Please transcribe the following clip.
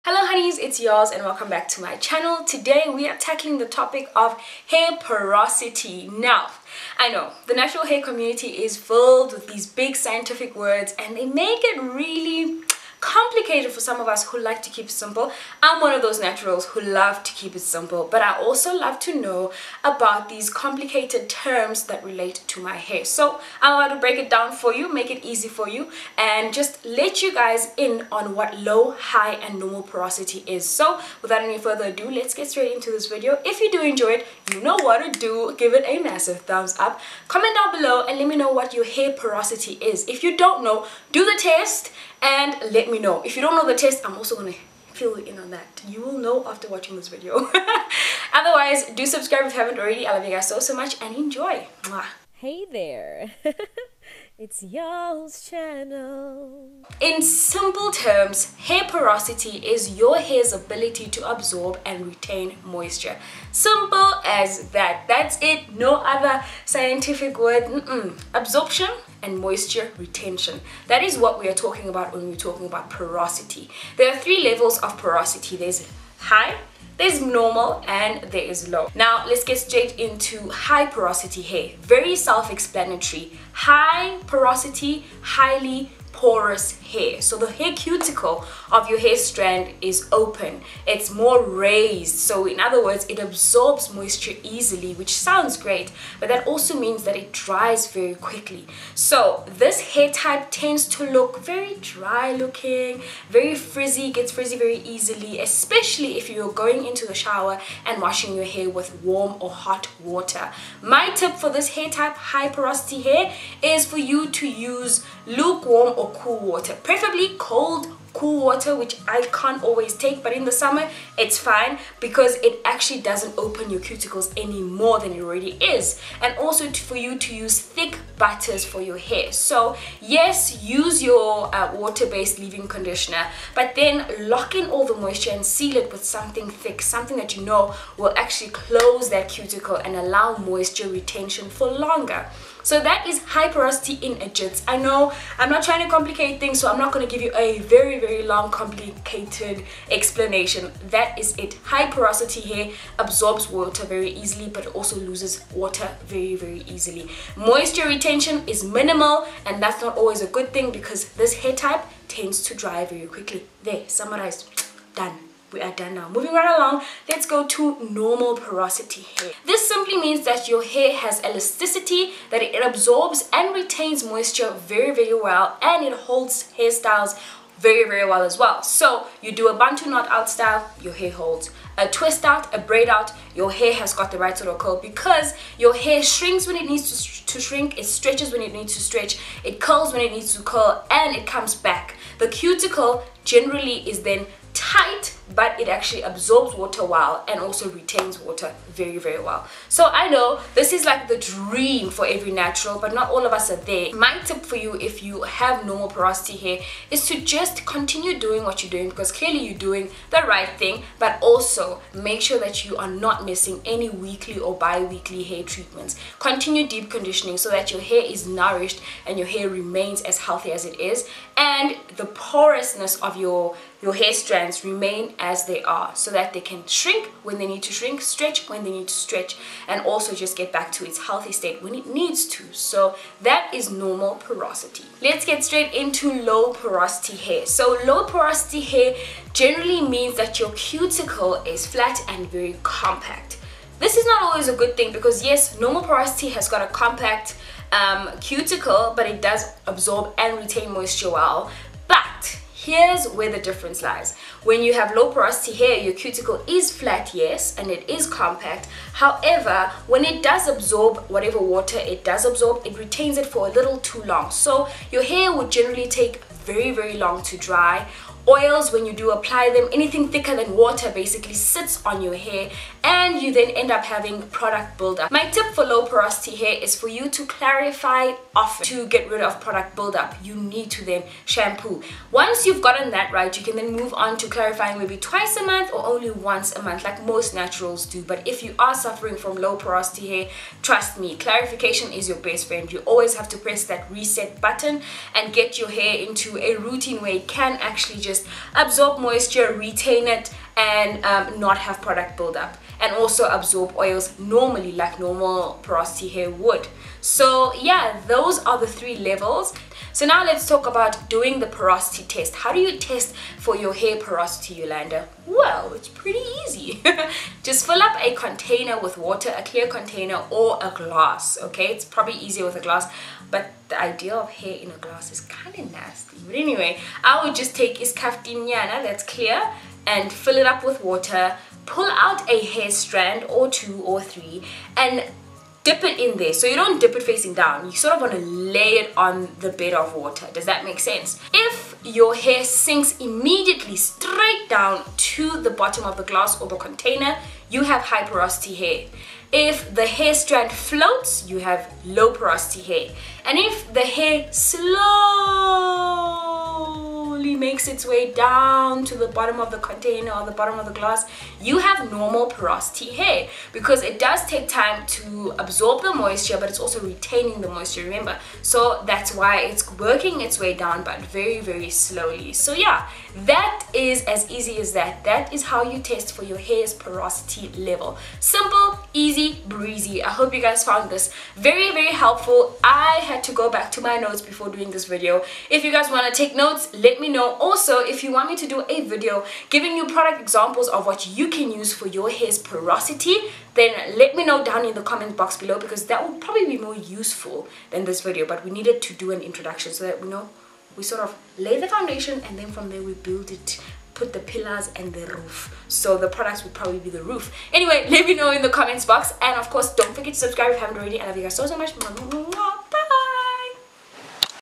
Hello honeys, it's yours and welcome back to my channel. Today we are tackling the topic of hair porosity. Now, I know the natural hair community is filled with these big scientific words and they make it really complicated for some of us who like to keep it simple. I'm one of those naturals who love to keep it simple, but I also love to know about these complicated terms that relate to my hair. So I'm about to break it down for you, make it easy for you, and just let you guys in on what low, high, and normal porosity is. So without any further ado, let's get straight into this video. If you do enjoy it, you know what to do. Give it a massive thumbs up, comment down below, and let me know what your hair porosity is. If you don't know, do the test and let me know. If you don't know the test, I'm also gonna fill you in on that. You will know after watching this video. Otherwise, do subscribe if you haven't already. I love you guys so much and enjoy. Mwah. Hey there. It's y'all's channel. In simple terms, hair porosity is your hair's ability to absorb and retain moisture. Simple as that. That's it. No other scientific word. Absorption and moisture retention. That is what we are talking about when we're talking about porosity. There are three levels of porosity. There's high, there's normal, and there is low. Now let's get straight into high porosity hair. Very self-explanatory. High porosity, highly porous hair. So the hair cuticle of your hair strand is open. It's more raised. So in other words, it absorbs moisture easily, which sounds great, but that also means that it dries very quickly. So this hair type tends to look very dry looking, very frizzy, gets frizzy very easily, especially if you're going into the shower and washing your hair with warm or hot water. My tip for this hair type, high porosity hair, is for you to use lukewarm or cool water, preferably cold cool water, which I can't always take, but in the summer it's fine because it actually doesn't open your cuticles any more than it already is. And also for you to use thick butters for your hair. So yes, use your water-based leave-in conditioner, but then lock in all the moisture and seal it with something thick, something that you know will actually close that cuticle and allow moisture retention for longer. So that is high porosity in a jits. I know I'm not trying to complicate things, so I'm not going to give you a very long complicated explanation. That is it. High porosity hair absorbs water very easily, but also loses water very easily. Moisture retention is minimal, and that's not always a good thing because this hair type tends to dry very quickly. There, summarized. Done. We are done now. Moving right along, let's go to normal porosity hair. This simply means that your hair has elasticity, that it absorbs and retains moisture very well, and it holds hairstyles very well as well. So you do a Bantu knot out style, your hair holds. A twist out, a braid out, your hair has got the right sort of curl because your hair shrinks when it needs to shrink, it stretches when it needs to stretch, it curls when it needs to curl, and it comes back. The cuticle generally is then tight, but it actually absorbs water well and also retains water very well. So I know this is like the dream for every natural, but not all of us are there. My tip for you, if you have normal porosity hair, is to just continue doing what you're doing, because clearly you're doing the right thing, but also make sure that you are not missing any weekly or bi-weekly hair treatments. Continue deep conditioning so that your hair is nourished and your hair remains as healthy as it is, and the porousness of your hair strands remain as they are, so that they can shrink when they need to shrink, stretch when they need to stretch, and also just get back to its healthy state when it needs to. So that is normal porosity. Let's get straight into low porosity hair. So low porosity hair generally means that your cuticle is flat and very compact. This is not always a good thing because yes, normal porosity has got a compact cuticle, but it does absorb and retain moisture well. But here's where the difference lies. When you have low porosity hair, your cuticle is flat, yes, and it is compact. However, when it does absorb whatever water it does absorb, it retains it for a little too long. So your hair would generally take very long to dry. Oils, when you do apply them, anything thicker than water basically sits on your hair, and you then end up having product buildup. My tip for low porosity hair is for you to clarify often. To get rid of product buildup, you need to then shampoo. Once you've gotten that right, you can then move on to clarifying maybe twice a month or only once a month like most naturals do. But if you are suffering from low porosity hair, trust me, clarification is your best friend. You always have to press that reset button and get your hair into a routine where it can actually just just absorb moisture, retain it, and not have product buildup, and also absorb oils normally like normal porosity hair would. So yeah, those are the 3 levels. So now let's talk about doing the porosity test. How do you test for your hair porosity, Yolanda? Well, it's pretty easy. Just fill up a container with water, a clear container or a glass, okay? It's probably easier with a glass, but the idea of hair in a glass is kind of nasty. But anyway, I would just take iskaftinyana that's clear and fill it up with water, pull out a hair strand or 2 or 3 and dip it in there. So you don't dip it facing down, you sort of want to lay it on the bed of water. Does that make sense? If your hair sinks immediately straight down to the bottom of the glass or the container, you have high porosity hair. If the hair strand floats, you have low porosity hair. And if the hair slowly makes its way down to the bottom of the container or the bottom of the glass, you have normal porosity hair, because it does take time to absorb the moisture, but it's also retaining the moisture, remember? So that's why it's working its way down, but very, very slowly. So yeah, that is as easy as that. That is how you test for your hair's porosity level. Simple, easy, breezy. I hope you guys found this very, very helpful. I had to go back to my notes before doing this video. If you guys want to take notes, let me know. Also, if you want me to do a video giving you product examples of what you can use for your hair's porosity, then let me know down in the comment box below, because that would probably be more useful than this video. But we needed to do an introduction so that we sort of lay the foundation, and then from there we build it, put the pillars and the roof. So the products would probably be the roof. Anyway, let me know in the comments box, and of course don't forget to subscribe if you haven't already. I love you guys so much.